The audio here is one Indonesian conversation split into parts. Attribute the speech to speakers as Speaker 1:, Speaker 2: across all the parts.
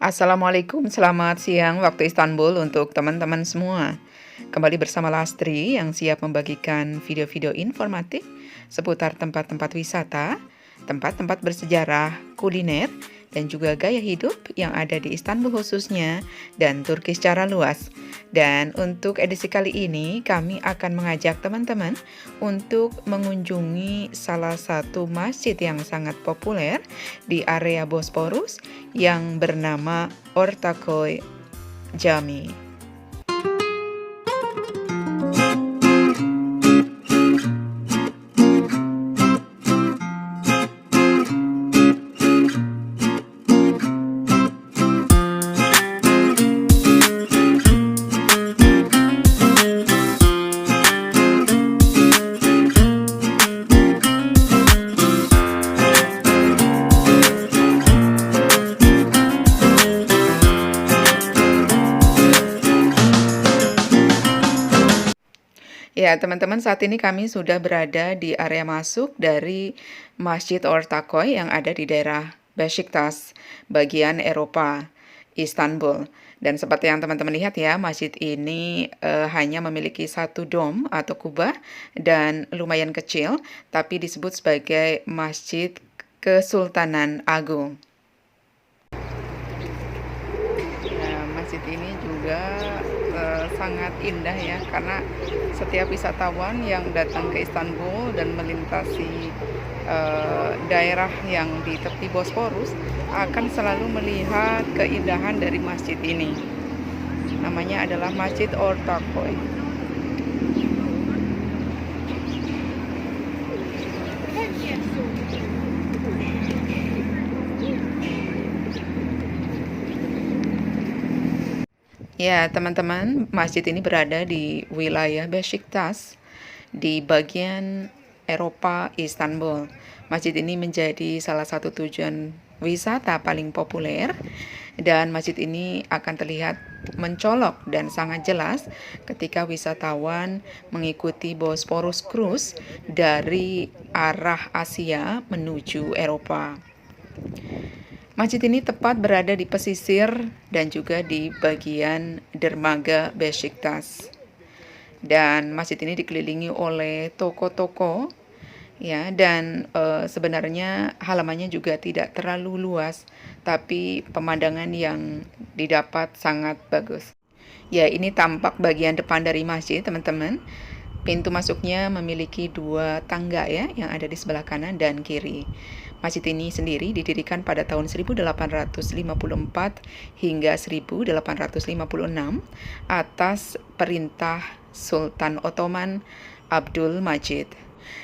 Speaker 1: Assalamualaikum, selamat siang waktu Istanbul untuk teman-teman semua. Kembali bersama Lastri yang siap membagikan video-video informatif seputar tempat-tempat wisata, tempat-tempat bersejarah, kuliner, dan juga gaya hidup yang ada di Istanbul khususnya dan Turki secara luas. Dan untuk edisi kali ini kami akan mengajak teman-teman untuk mengunjungi salah satu masjid yang sangat populer di area Bosporus yang bernama Ortaköy Camii. Ya, teman-teman, saat ini kami sudah berada di area masuk dari Masjid Ortaköy yang ada di daerah Beşiktaş, bagian Eropa, Istanbul. Dan seperti yang teman-teman lihat ya, masjid ini hanya memiliki satu dom atau kubah dan lumayan kecil, tapi disebut sebagai Masjid Kesultanan Agung. Nah, masjid ini juga sangat indah ya, karena setiap wisatawan yang datang ke Istanbul dan melintasi daerah yang di tepi Bosporus akan selalu melihat keindahan dari masjid ini. Namanya adalah Masjid Ortaköy. Ya, teman-teman, masjid ini berada di wilayah Beşiktaş, di bagian Eropa, Istanbul. Masjid ini menjadi salah satu tujuan wisata paling populer, dan masjid ini akan terlihat mencolok dan sangat jelas ketika wisatawan mengikuti Bosporus Cruise dari arah Asia menuju Eropa. Masjid ini tepat berada di pesisir dan juga di bagian dermaga Beşiktaş. Dan masjid ini dikelilingi oleh toko-toko ya, dan sebenarnya halamannya juga tidak terlalu luas, tapi pemandangan yang didapat sangat bagus. Ya, ini tampak bagian depan dari masjid, teman-teman. Pintu masuknya memiliki dua tangga ya, yang ada di sebelah kanan dan kiri. Masjid ini sendiri didirikan pada tahun 1854 hingga 1856 atas perintah Sultan Ottoman Abdul Majid.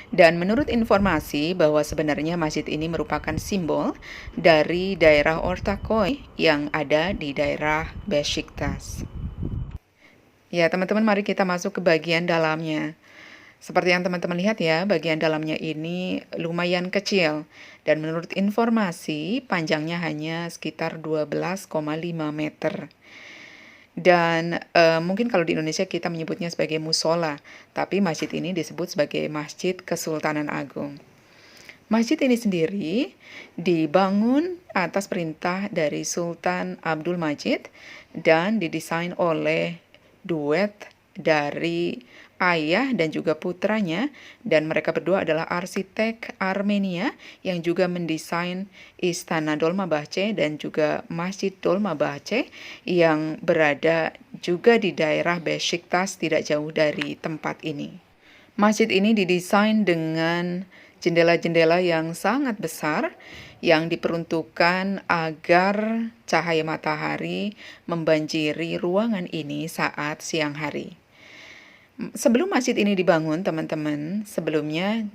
Speaker 1: Dan menurut informasi bahwa sebenarnya masjid ini merupakan simbol dari daerah Ortaköy yang ada di daerah Beşiktaş. Ya, teman-teman, mari kita masuk ke bagian dalamnya. Seperti yang teman-teman lihat ya, bagian dalamnya ini lumayan kecil. Dan menurut informasi, panjangnya hanya sekitar 12,5 meter. Dan mungkin kalau di Indonesia kita menyebutnya sebagai musola, tapi masjid ini disebut sebagai Masjid Kesultanan Agung. Masjid ini sendiri dibangun atas perintah dari Sultan Abdul Majid dan didesain oleh duet dari ayah dan juga putranya, dan mereka berdua adalah arsitek Armenia yang juga mendesain Istana Dolmabahce dan juga Masjid Dolmabahce yang berada juga di daerah Beşiktaş, tidak jauh dari tempat ini. Masjid ini didesain dengan jendela-jendela yang sangat besar yang diperuntukkan agar cahaya matahari membanjiri ruangan ini saat siang hari. Sebelum masjid ini dibangun, teman-teman, sebelumnya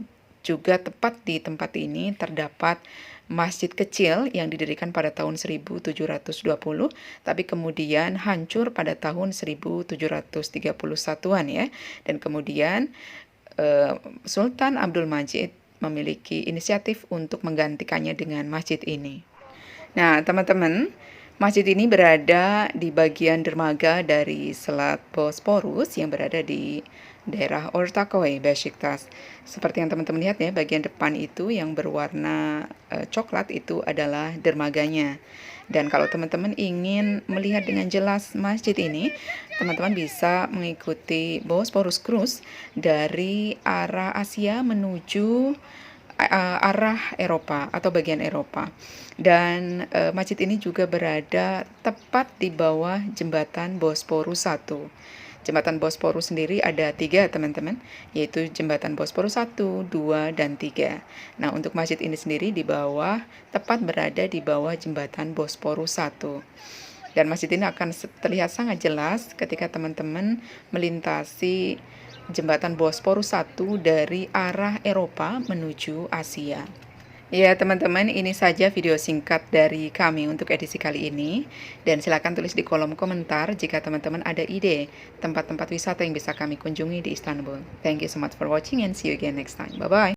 Speaker 1: juga tepat di tempat ini terdapat masjid kecil yang didirikan pada tahun 1720, tapi kemudian hancur pada tahun 1731-an ya. Dan kemudian Sultan Abdul Majid memiliki inisiatif untuk menggantikannya dengan masjid ini. Nah, teman-teman, masjid ini berada di bagian dermaga dari Selat Bosporus yang berada di daerah Ortaköy, Beşiktaş. Seperti yang teman-teman lihat ya, bagian depan itu yang berwarna coklat itu adalah dermaganya. Dan kalau teman-teman ingin melihat dengan jelas masjid ini, teman-teman bisa mengikuti Bosporus Cruise dari arah Asia menuju arah Eropa atau bagian Eropa. Dan masjid ini juga berada tepat di bawah jembatan Bosporus 1. Jembatan Bosporus sendiri ada 3 teman-teman, yaitu jembatan Bosporus 1, 2, dan 3. Nah, untuk masjid ini sendiri di bawah, tepat berada di bawah jembatan Bosporus 1. Dan masjid ini akan terlihat sangat jelas ketika teman-teman melintasi jembatan Bosporus 1 dari arah Eropa menuju Asia. Ya teman-teman, ini saja video singkat dari kami untuk edisi kali ini. Dan silakan tulis di kolom komentar jika teman-teman ada ide tempat-tempat wisata yang bisa kami kunjungi di Istanbul. Thank you so much for watching and see you again next time. Bye-bye.